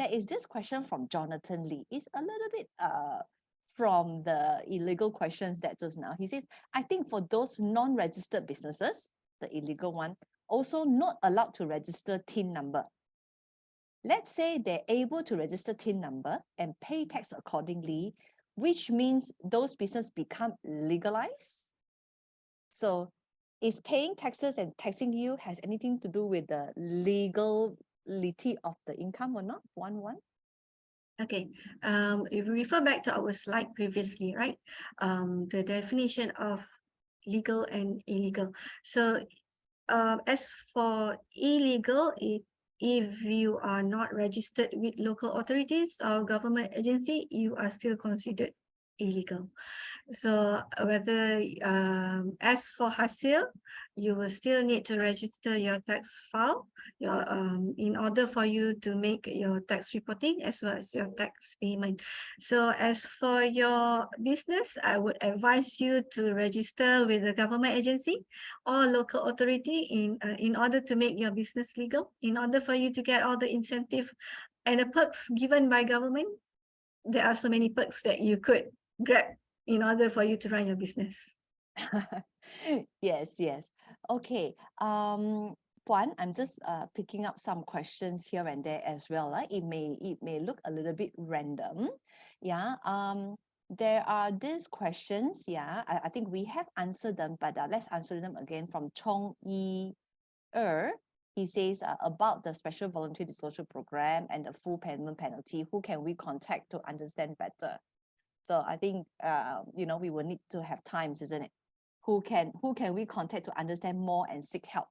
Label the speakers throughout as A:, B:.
A: there is this question from Jonathan Lee. It's a little bit from the illegal questions that just now. He says, I think for those non-registered businesses, the illegal one, also not allowed to register TIN number. Let's say they're able to register TIN number and pay tax accordingly, which means those businesses become legalized. So is paying taxes and taxing you has anything to do with the legality of the income or not? One.
B: Okay, if we refer back to our slide previously, right? The definition of legal and illegal. So as for illegal, if you are not registered with local authorities or government agency, you are still considered illegal. So whether as for hasil, you will still need to register your tax file in order for you to make your tax reporting as well as your tax payment. So as for your business, I would advise you to register with the government agency or local authority in order to make your business legal, in order for you to get all the incentive and the perks given by government. There are so many perks that you could grab in order for you to run your business.
A: Yes. Okay. Puan, I'm just picking up some questions here and there as well. It may look a little bit random. Yeah. There are these questions. Yeah. I think we have answered them, but let's answer them again from Chong Yi He says about the special volunteer disclosure program and the full payment penalty. Who can we contact to understand better? So I think we will need to have times, isn't it? Who can we contact to understand more and seek help?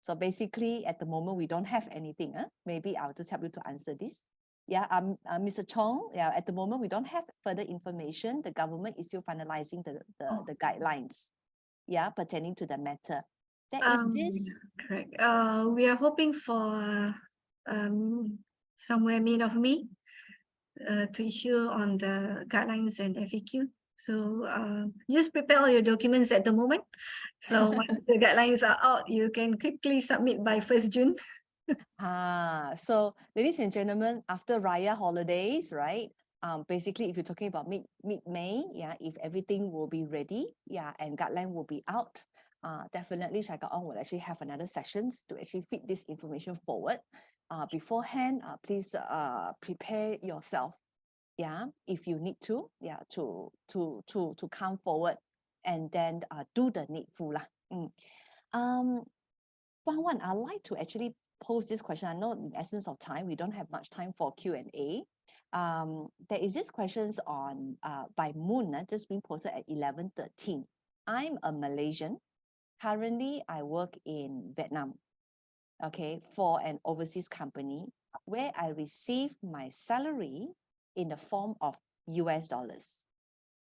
A: So basically, at the moment, we don't have anything. Maybe I'll just help you to answer this. Yeah, Mr. Chong. Yeah, at the moment, we don't have further information. The government is still finalizing the guidelines. Yeah, pertaining to the matter. Is this
B: correct? We are hoping for somewhere mid of May to issue on the guidelines and FAQ. So just prepare all your documents at the moment. So once the guidelines are out, you can quickly submit by 1st June.
A: So ladies and gentlemen, after Raya holidays, right? Basically, if you're talking about mid-May, yeah, if everything will be ready, yeah, and guideline will be out, definitely Syarikat will actually have another sessions to actually feed this information forward. Beforehand, please prepare yourself. Yeah, if you need to, yeah, to come forward and then do the needful lah. One, I'd like to actually pose this question. I know in essence of time, we don't have much time for Q&A. There is this questions on by Moon, just being posted at 11:13. I'm a Malaysian. Currently, I work in Vietnam, okay, for an overseas company where I receive my salary in the form of US dollars.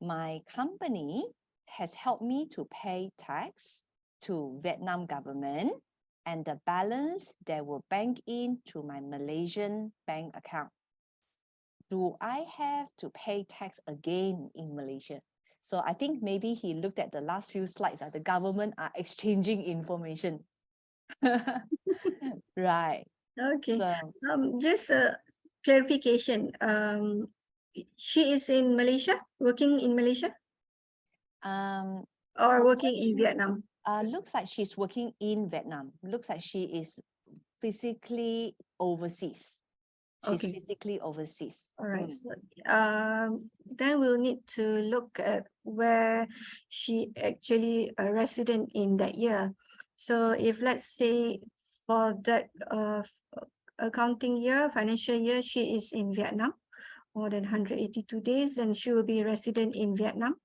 A: My company has helped me to pay tax to Vietnam government, and the balance they will bank in to my Malaysian bank account. Do I have to pay tax again in Malaysia? So I think maybe he looked at the last few slides. The government are exchanging information. Right.
B: Okay.
A: So,
B: just a clarification. She is in Malaysia, working in Malaysia, or working in Vietnam?
A: Looks like she's working in Vietnam. Looks like she is physically overseas. She's physically overseas.
B: All right. So, then we'll need to look at where she actually a resident in that year. So if let's say for that accounting year, financial year, she is in Vietnam, more than 182 days, and she will be resident in Vietnam,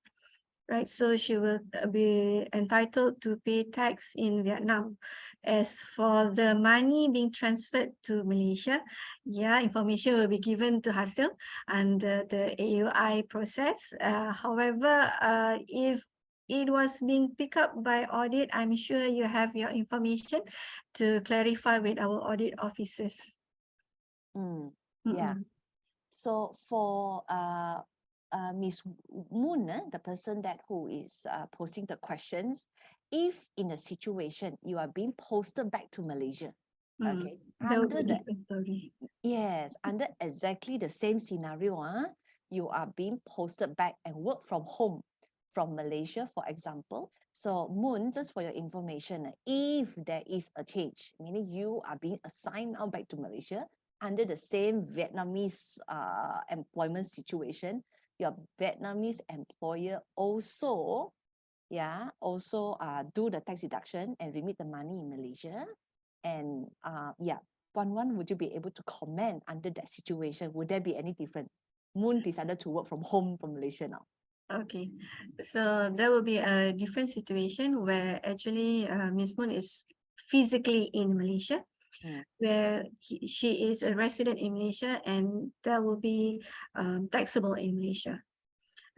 B: right? So she will be entitled to pay tax in Vietnam. As for the money being transferred to Malaysia, yeah, information will be given to hasil under the AUI process. However, if it was being picked up by audit, I'm sure you have your information to clarify with our audit officers.
A: Yeah. So for Ms. Moon, the person who is posting the questions, if in a situation you are being posted back to Malaysia, Okay,
B: That would be
A: under
B: a
A: the
B: different story.
A: yes, under exactly the same scenario, you are being posted back and work from home from Malaysia, for example. So Moon, just for your information, if there is a change, meaning you are being assigned now back to Malaysia under the same Vietnamese employment situation, your Vietnamese employer also, do the tax deduction and remit the money in Malaysia. And Puan, would you be able to comment under that situation? Would there be any different? Moon decided to work from home from Malaysia now.
B: Okay, so there will be a different situation where actually Ms. Moon is physically in Malaysia, where she is a resident in Malaysia, and that will be taxable in Malaysia.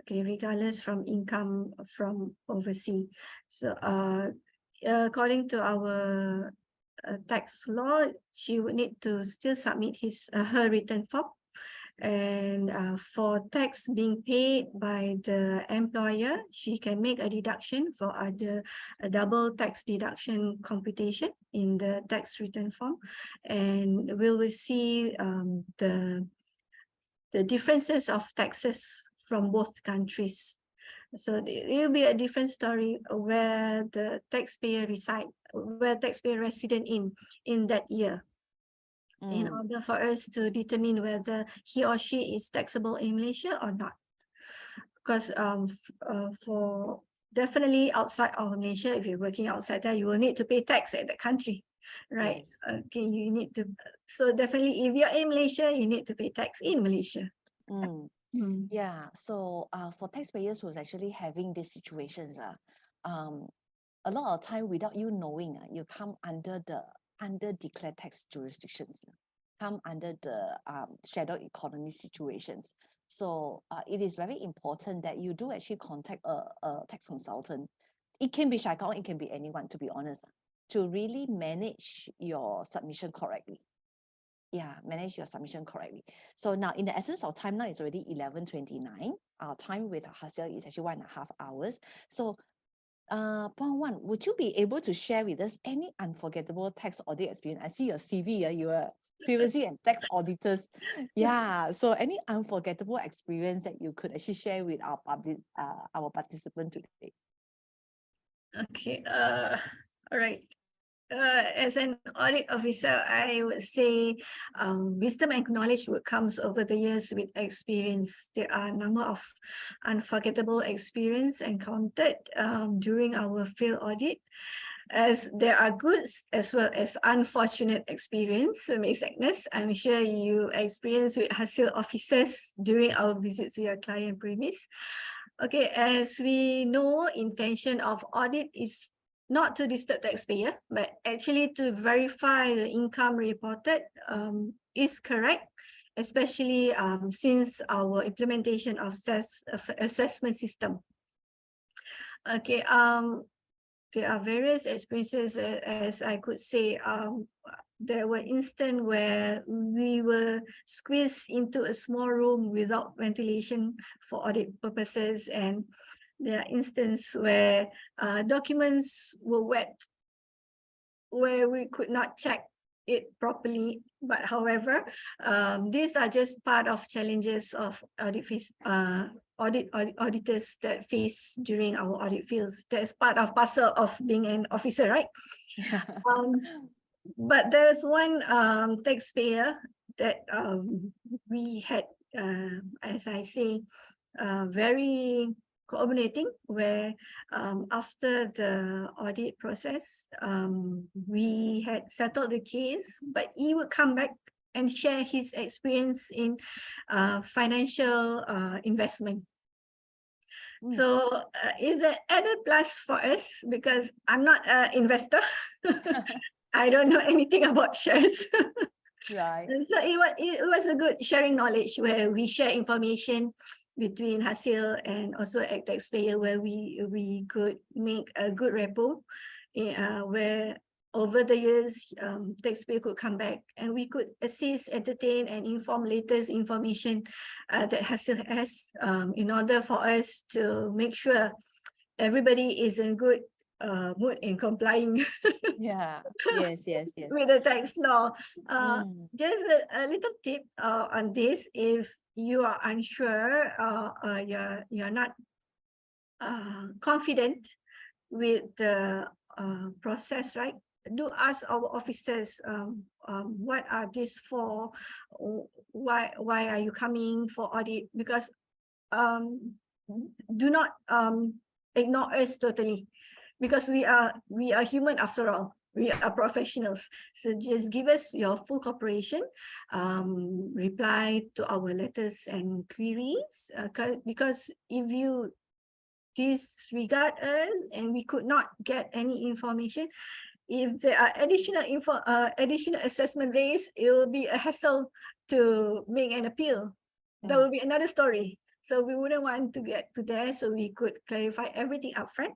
B: Okay, regardless from income from overseas. So according to our tax law, she would need to still submit her return form. And for tax being paid by the employer, she can make a deduction for a double tax deduction computation in the tax return form, and we will see the differences of taxes from both countries. So it will be a different story where the taxpayer resident in that year, in order for us to determine whether he or she is taxable in Malaysia or not. Because for definitely outside of Malaysia, if you're working outside there, you will need to pay tax at the country, right?
A: Yes.
B: Okay, you need to. So definitely, if you're in Malaysia, you need to pay tax in Malaysia.
A: Yeah. So for taxpayers who's actually having these situations, a lot of time without you knowing, you come under declared tax jurisdictions, come under the shadow economy situations. So it is very important that you do actually contact a tax consultant. It can be Syarikat, it can be anyone, to be honest, to really manage your submission correctly. Yeah, manage your submission correctly. So now, in the essence of time, now it's already 11:29. Our time with Hasil is actually 1.5 hours. So Point one, would you be able to share with us any unforgettable tax audit experience? I see your CV, you were previously a tax auditors. Yeah, so any unforgettable experience that you could actually share with our participant today?
B: Okay, all right. As an audit officer, I would say wisdom and knowledge would comes over the years with experience. There are a number of unforgettable experience encountered during our field audit, as there are good as well as unfortunate experience. Miss Agnes, I'm sure you experience with Hasil officers during our visits to your client premise. Okay, as we know, intention of audit is not to disturb taxpayer, but actually to verify the income reported is correct, especially since our implementation of assessment system. Okay, there are various experiences, as I could say. There were instances where we were squeezed into a small room without ventilation for audit purposes, and there are instances where documents were wet, where we could not check it properly. But however, these are just part of challenges of auditors that face during our audit fields. That's part of parcel of being an officer, right?
A: Yeah.
B: But there's one taxpayer that we had, as I say, very coordinating, where after the audit process, we had settled the case, but he would come back and share his experience in financial investment. So it's an added plus for us, because I'm not an investor. I don't know anything about shares.
A: Right.
B: So it was a good sharing knowledge, where we share information between Hasil and also a taxpayer, where we could make a good rapport, where over the years, taxpayer could come back and we could assist, entertain, and inform latest information that Hasil has, in order for us to make sure everybody is in good mood in complying
A: Yeah. Yes, yes, yes.
B: with the tax law.
A: Mm,
B: Just a little tip on this: if you are unsure, you're not confident with the process, right? Do ask our officers, what are these for? Why are you coming for audit? Because do not ignore us totally, because we are human after all. We are professionals. So just give us your full cooperation, reply to our letters and queries, because if you disregard us and we could not get any information, if there are additional assessment raised, it will be a hassle to make an appeal. That
A: mm,
B: will be another story. So we wouldn't want to get to there, so we could clarify everything upfront.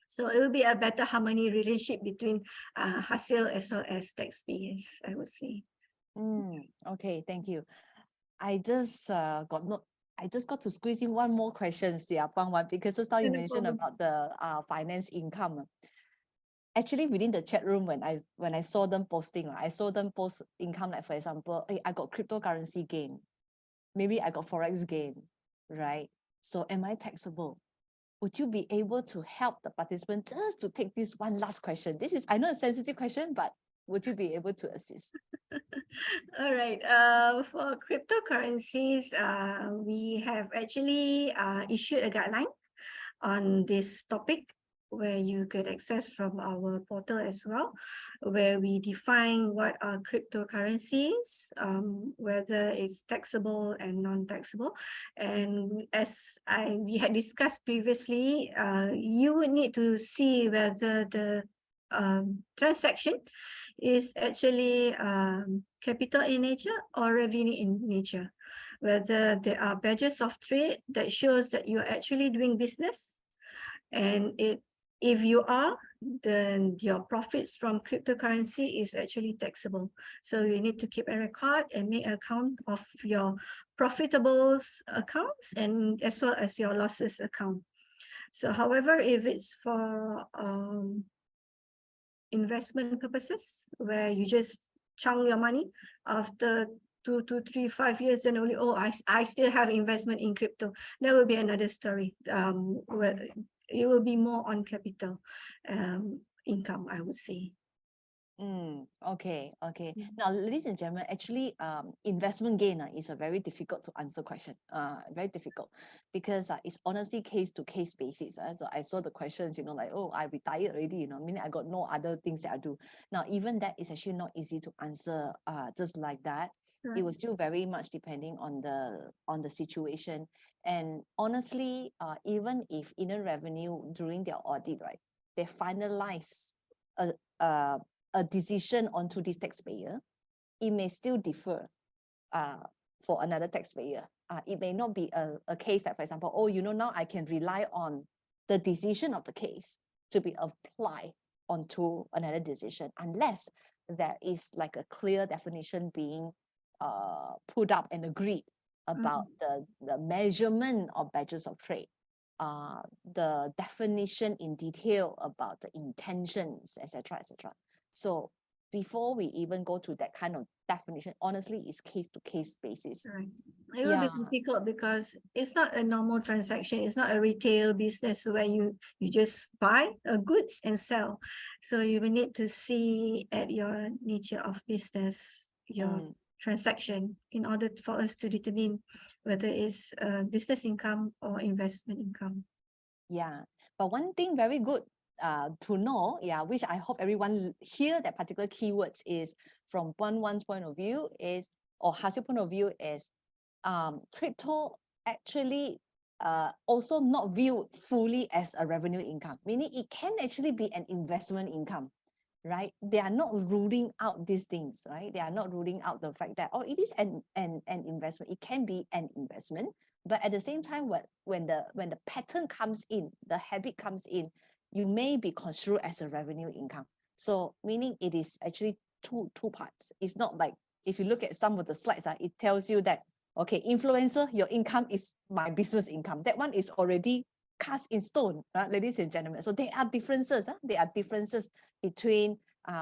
B: So it will be a better harmony relationship between hasil as well as taxpayers, I would say.
A: Okay, thank you. I just got to squeeze in one more question, one, because just now you
B: No
A: mentioned
B: problem.
A: about the finance income. Actually, within the chat room, when I saw them posting, I saw them post income, like for example, hey, I got cryptocurrency gain, maybe I got forex gain, right? So am I taxable? Would you be able to help the participant just to take this one last question? This is, I know, a sensitive question, but would you be able to assist?
B: All right. For cryptocurrencies, we have actually issued a guideline on this topic, where you could access from our portal as well, where we define what are cryptocurrencies, whether it's taxable and non-taxable. And as we had discussed previously, you would need to see whether the transaction is actually capital in nature or revenue in nature, whether there are badges of trade that shows that you're actually doing business. And if you are, then your profits from cryptocurrency is actually taxable. So you need to keep a record and make account of your profitables accounts and as well as your losses account. So however, if it's for investment purposes, where you just chunk your money after 2 to 3 5 years, then only, oh, I still have investment in crypto, that will be another story, where it will be more on capital income, I would say.
A: Okay. Now, ladies and gentlemen, actually, investment gain is a very difficult to answer question. Very difficult, because it's honestly case to case basis. So I saw the questions, like, oh, I retired already, meaning I got no other things that I do. Now, even that is actually not easy to answer. Just like that, it was still very much depending on the situation. And honestly, even if Inland Revenue during their audit, right, they finalize a decision onto this taxpayer, it may still differ for another taxpayer. It may not be a case that, for example, oh, now I can rely on the decision of the case to be applied onto another decision, unless there is like a clear definition being put up and agreed about the measurement of badges of trade, the definition in detail about the intentions, etc., etc. So before we even go to that kind of definition, honestly, it's case to case basis.
B: Right. It will be difficult because it's not a normal transaction. It's not a retail business where you just buy goods and sell. So you will need to see at your nature of business, your transaction, in order for us to determine whether it's business income or investment income.
A: Yeah, but one thing very good to know, which I hope everyone hear that particular keywords is from one's point of view is, or Hasil point of view is, crypto actually also not viewed fully as a revenue income, meaning it can actually be an investment income, right? They are not ruling out these things, right? They are not ruling out the fact that, oh, it is an investment. It can be an investment, but at the same time, when the pattern comes in, the habit comes in, you may be construed as a revenue income. So meaning it is actually two parts. It's not like, if you look at some of the slides, it tells you that, okay, influencer, your income is my business income. That one is already cast in stone, right, ladies and gentlemen. So there are differences. There are differences between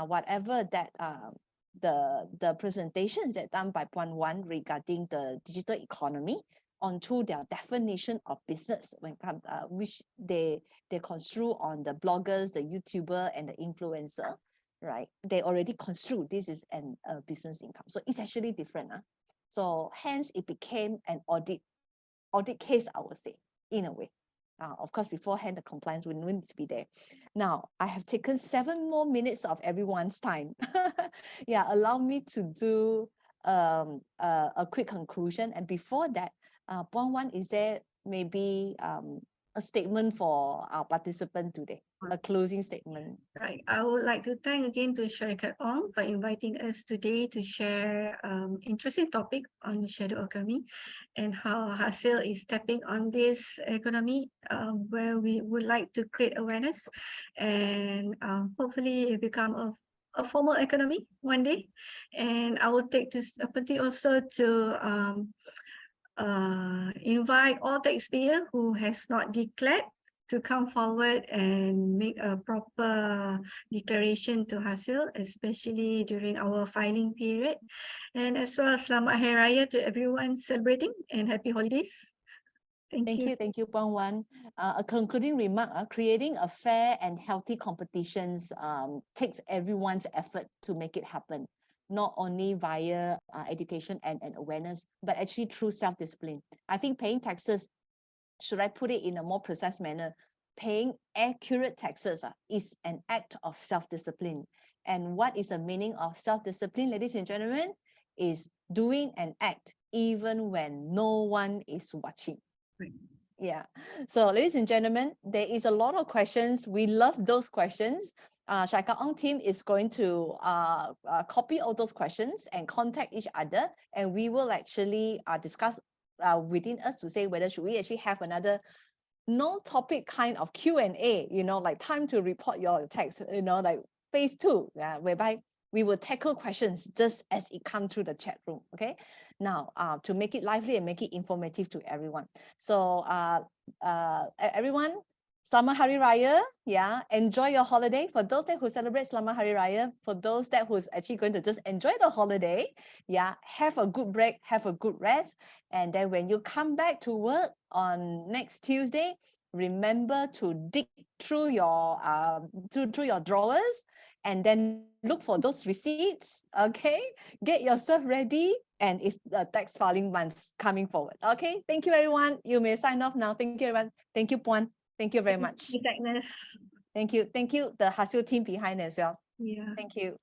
A: whatever that the presentations that done by Puan Wan regarding the digital economy onto their definition of business when come which they construe on the bloggers, the YouTuber, and the influencer, right? They already construe this is an business income. So it's actually different. So hence it became an audit case, I would say, in a way. Of course, beforehand, the compliance would need to be there. Now, I have taken 7 more minutes of everyone's time. Yeah, allow me to do a quick conclusion. And before that, Puan Wan, is there maybe a statement for our participant today? A closing statement.
B: Right. I would like to thank again to Syarikat Ong for inviting us today to share interesting topic on shadow economy and how Hasil is stepping on this economy where we would like to create awareness and hopefully it become a formal economy one day. And I will take this opportunity also to invite all taxpayers who has not declared to come forward and make a proper declaration to Hasil, especially during our filing period. And as well, Selamat Hari Raya to everyone celebrating and happy holidays. Thank you.
A: Thank you, Puan Wan. A concluding remark, creating a fair and healthy competitions takes everyone's effort to make it happen, not only via education and awareness, but actually through self-discipline. I think paying taxes, should I put it in a more precise manner, paying accurate taxes is an act of self-discipline. And what is the meaning of self-discipline, ladies and gentlemen? Is doing an act even when no one is watching. Yeah. So ladies and gentlemen, there is a lot of questions. We love those questions. Syarikat Ong team is going to copy all those questions and contact each other, and we will actually discuss within us to say whether should we actually have another no-topic kind of Q&A, like time to report your tax, like phase 2, whereby we will tackle questions just as it comes through the chat room. Okay. Now, to make it lively and make it informative to everyone. So, everyone, Selamat Hari Raya. Yeah, enjoy your holiday. For those that who celebrate Selamat Hari Raya, for those that who's actually going to just enjoy the holiday, yeah, have a good break, have a good rest, and then when you come back to work on next Tuesday, remember to dig through your through your drawers and then look for those receipts. Okay, get yourself ready, and it's the tax filing months coming forward. Okay, thank you everyone. You may sign off now. Thank you everyone. Thank you, Puan. Thank you very much.
B: Agnes.
A: Thank you. Thank you, the Hasil team behind as well.
B: Yeah.
A: Thank you.